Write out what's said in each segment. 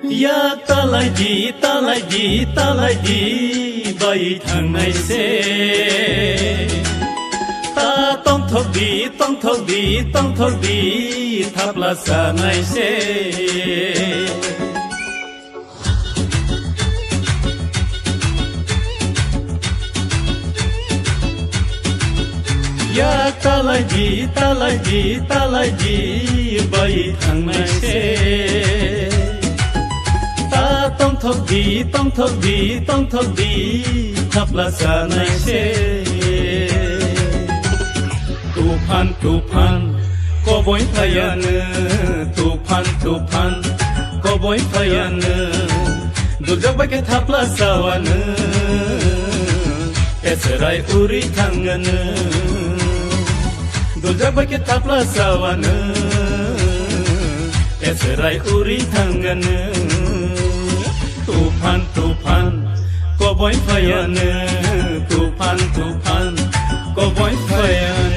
Ya talaji bay thằng này sẽ ta tông thọc đi tháp là xa này sẽ Ya talaji bay thằng này sẽ tông thọc đi tháp là xa này sẽ tufan ko boy phayan tufan ko boy phayan durjak ba ke thap la sawan esrai uri thangan durjak ba ke thap la sawan esrai uri thangan tufan ko boy phayan tufan ko boy phayan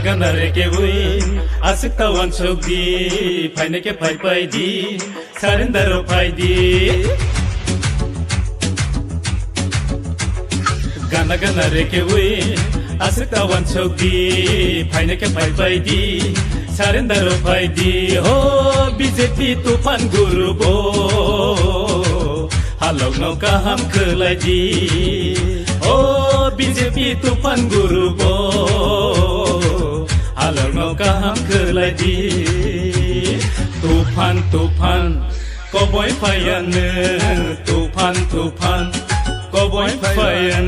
Gana reke hui asik tawan chok di phai ne ke phai di sarendaro phai di Gana reke hui asik tawan chok di phai ne ke phai di sarendaro phai di ho BJP tufan guru bo halok no kaham khlai di ho BJP tufan guru bo halok no kaham khlai di tufan ko boy phayan tufan ko boy phayan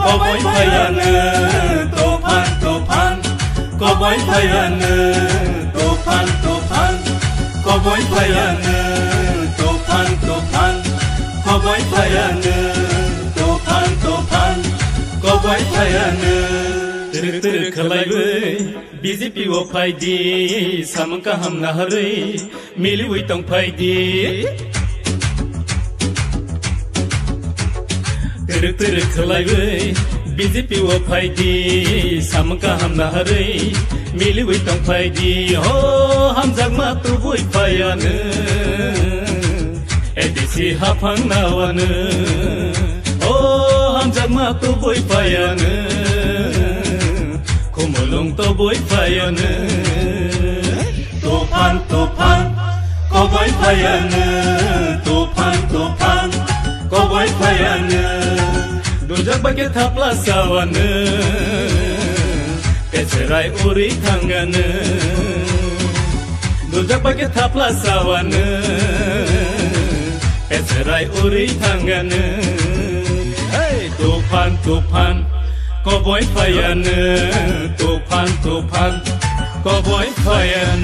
ko boy phayan tufan ko boy phayan tufan ko boy phayan tufan ko boy phayan tufan ko boy phayan tir khalai bai BJP wo phai di samka ham na hari mili wi tong phai di tir khalai bai BJP wo phai di samka ham na hari mili wi tong phai di ho ham jak ma tu bui phayan ADC hafang nawan ho ham jak ma tu bui phayan kumulong to bui phayan tufan ko bui phayan tufan ko bui phayan durjak ba ke thap la sawan esrai uri thangan durjak ba ke thap la sawan esrai uri thangan hey tufan ko boy phayan tufan ko boy phayan